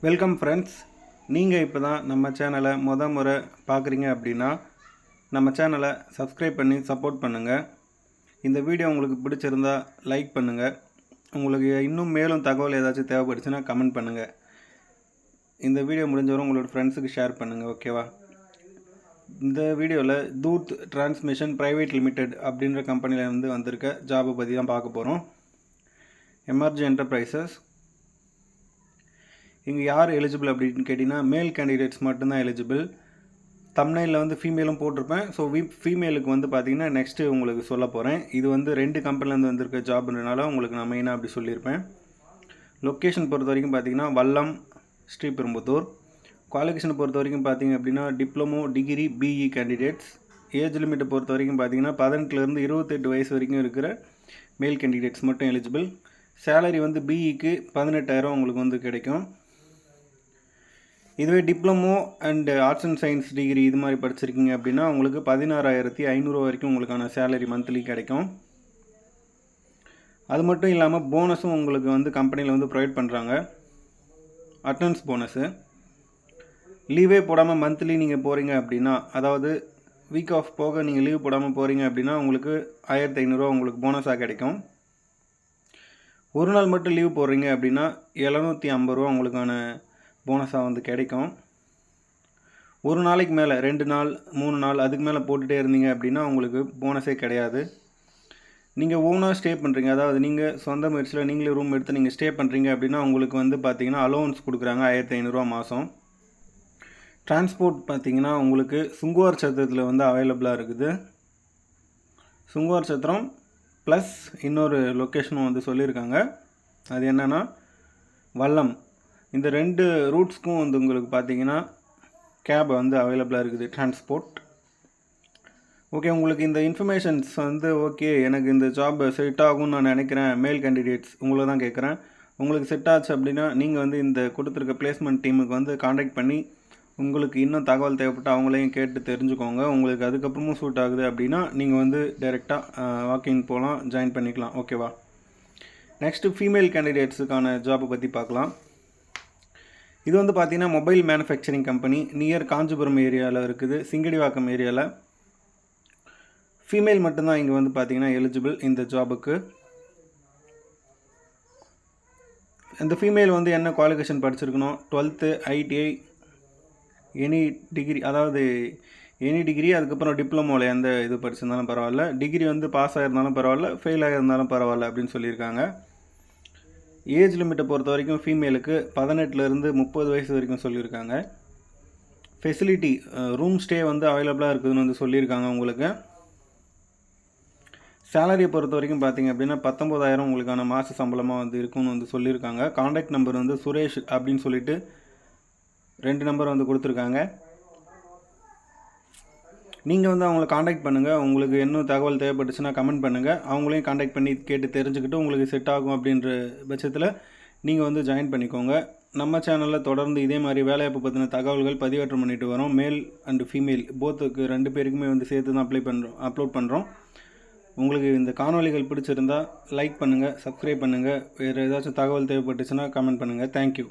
Welcome friends. நீங்கள் இப்போ தான் நம்ம சேனலை முறை பார்க்குறீங்க அப்படின்னா நம்ம சேனலை சப்ஸ்கிரைப் பண்ணி சப்போர்ட் பண்ணுங்கள். இந்த வீடியோ உங்களுக்கு பிடிச்சிருந்தா லைக் பண்ணுங்கள். உங்களுக்கு இன்னும் மேலும் தகவல் ஏதாச்சும் தேவைப்படுச்சுன்னா கமெண்ட் பண்ணுங்கள். இந்த வீடியோ முடிஞ்சவரை உங்களோட ஃப்ரெண்ட்ஸுக்கு ஷேர் பண்ணுங்கள். ஓகேவா? இந்த வீடியோவில் தூத் டிரான்ஸ்மிஷன் பிரைவேட் லிமிடெட் அப்படின்ற கம்பெனியில் வந்திருக்க ஜாபை பற்றி தான் பார்க்க போகிறோம். MRG enterprises. இங்கே யார் எலிஜிபிள் அப்படின்னு கேட்டிங்கன்னா மேல் கேண்டிடேட்ஸ் மட்டும்தான் எலிஜிபிள். தம்ப்நெயிலில் ஃபீமேலும் போட்டிருப்பேன். ஸோ ஃபீமேலுக்கு பார்த்தீங்கன்னா நெக்ஸ்ட்டு உங்களுக்கு சொல்ல போகிறேன். இது 2 கம்பெனிலேருந்து வந்திருக்க ஜாப்ன்றனால உங்களுக்கு நான் மெயினாக அப்படி சொல்லியிருப்பேன். லொக்கேஷன் பொறுத்த வரைக்கும் பார்த்தீங்கன்னா வல்லம், ஸ்ரீபெரும்புத்தூர். குவாலிஃபிகேஷனை பொறுத்த வரைக்கும் பார்த்தீங்க அப்படின்னா diploma, degree, BE candidates. Age லிமிட்டை பொறுத்த வரைக்கும் பார்த்தீங்கன்னா 18லேருந்து 28 வயசு வரைக்கும் இருக்கிற மேல் கேண்டிடேட்ஸ் மட்டும் எலிஜிபிள். சேலரி பிஇக்கு 18,000 உங்களுக்கு கிடைக்கும். இதுவே diploma and arts and science degree இது மாதிரி படிச்சிருக்கீங்க அப்படின்னா உங்களுக்கு 16,500 வரைக்கும் உங்களுக்கான சேலரி மந்த்லி கிடைக்கும். அது மட்டும் இல்லாமல் போனஸும் உங்களுக்கு கம்பெனியில் ப்ரொவைட் பண்ணுறாங்க. Attendance bonus. லீவே போடாமல் மந்த்லி நீங்கள் போகிறீங்க அப்படின்னா, அதாவது வீக் ஆஃப் போக நீங்கள் லீவ் போடாமல் போகிறீங்க அப்படின்னா உங்களுக்கு 1,500 உங்களுக்கு போனஸாக கிடைக்கும். ஒரு நாள் மட்டும் லீவ் போடுறீங்க அப்படின்னா 750 உங்களுக்கான போனஸாக கிடைக்கும். ஒரு நாளைக்கு மேலே 2 நாள் 3 நாள் அதுக்கு மேலே போட்டுகிட்டே இருந்தீங்க அப்படின்னா உங்களுக்கு போனஸே கிடையாது. நீங்கள் ஓனாக ஸ்டே பண்ணுறீங்க, அதாவது நீங்கள் சொந்த முயற்சியில் நீங்களே ரூம் எடுத்து நீங்கள் ஸ்டே பண்ணுறீங்க அப்படின்னா உங்களுக்கு பார்த்தீங்கன்னா அலோவன்ஸ் கொடுக்குறாங்க 1,500 மாதம். டிரான்ஸ்போர்ட் பார்த்தீங்கன்னா உங்களுக்கு சுங்குவார் சத்திரத்தில் அவைலபிளாக இருக்குது. சுங்குவார் சத்திரம் ப்ளஸ் இன்னொரு லொக்கேஷனும் சொல்லியிருக்காங்க. அது என்னென்னா வல்லம். இந்த 2 ரூட்ஸ்க்கும் உங்களுக்கு பார்த்தீங்கன்னா கேப் அவைலபிளாக இருக்குது, டிரான்ஸ்போர்ட். ஓகே, உங்களுக்கு இந்த இன்ஃபர்மேஷன்ஸ் ஓகே எனக்கு இந்த ஜாப் செட் ஆகும்னு நான் நினைக்கிறேன். மேல் கேண்டிடேட்ஸ் உங்களை தான் கேட்குறேன். உங்களுக்கு செட் ஆச்சு அப்படின்னா நீங்கள் இந்த கொடுத்துருக்க பிளேஸ்மெண்ட் டீமுக்கு காண்டாக்ட் பண்ணி உங்களுக்கு இன்னும் தகவல் தேவைப்பட்டு அவங்களையும் கேட்டு தெரிஞ்சுக்கோங்க. உங்களுக்கு அதுக்கப்புறமும் சூட் ஆகுது அப்படின்னா நீங்கள் டைரெக்டாக வாக்கிங் போகலாம், ஜாயின் பண்ணிக்கலாம். ஓகேவா? நெக்ஸ்ட்டு ஃபீமேல் கேண்டிடேட்ஸுக்கான ஜாப்பை பற்றி பார்க்கலாம். இது பார்த்தீங்கன்னா mobile manufacturing company near Kanchipuram ஏரியாவில் இருக்குது, சிங்கடிவாக்கம் ஏரியாவில். ஃபீமேல் மட்டும்தான் இங்கே பார்த்தீங்கன்னா எலிஜிபிள் இந்த ஜாபுக்கு. இந்த ஃபீமேல் என்ன குவாலிஃபிகேஷன் படிச்சிருக்கணும்? 12th, ITI, எனி டிகிரி, அதாவது எனி டிகிரி, அதுக்கப்புறம் டிப்ளமோவில் எந்த இது படிச்சிருந்தாலும் பரவாயில்ல. டிகிரி பாஸ் ஆகிருந்தாலும் பரவாயில்ல, ஃபெயில் ஆகிருந்தாலும் பரவாயில்ல அப்படின்னு சொல்லியிருக்காங்க. ஏஜ் லிமிட்டை பொறுத்த வரைக்கும் ஃபீமேலுக்கு 18லேருந்து 30 வயசு வரைக்கும் சொல்லியிருக்காங்க. ஃபெசிலிட்டி ரூம் ஸ்டே அவைலபிளாக இருக்குதுன்னு சொல்லியிருக்காங்க. உங்களுக்கு சேலரியை பொறுத்த வரைக்கும் பார்த்தீங்க அப்படின்னா 19,000 உங்களுக்கான மாத சம்பளமாக இருக்குன்னு சொல்லியிருக்காங்க. காண்டாக்ட் நம்பர் சுரேஷ் அப்படின்னு சொல்லிட்டு 2 நம்பர் கொடுத்துருக்காங்க. நீங்கள் அவங்கள காண்டாக்ட் பண்ணுங்கள். உங்களுக்கு இன்னும் தகவல் தேவைப்பட்டுச்சுன்னா கமெண்ட் பண்ணுங்கள். அவங்களையும் காண்டாக்ட் பண்ணி கேட்டு தெரிஞ்சுக்கிட்டு உங்களுக்கு செட் ஆகும் அப்படின்ற பட்சத்தில் நீங்கள் ஜாயின் பண்ணிக்கோங்க. நம்ம சேனலில் தொடர்ந்து இதே மாதிரி வேலைவாய்ப்பு பற்றின தகவல்கள் பதிவேற்றம் பண்ணிட்டு வரோம். மேல் அண்டு ஃபீமேல் போத்துக்கு 2 பேருக்குமே சேர்த்து தான் அப்லோட் பண்ணுறோம். உங்களுக்கு இந்த காணொலிகள் பிடிச்சிருந்தால் லைக் பண்ணுங்கள், சப்ஸ்கிரைப் பண்ணுங்கள். வேறு ஏதாச்சும் தகவல் தேவைப்பட்டுச்சுன்னா கமெண்ட் பண்ணுங்கள். தேங்க்யூ.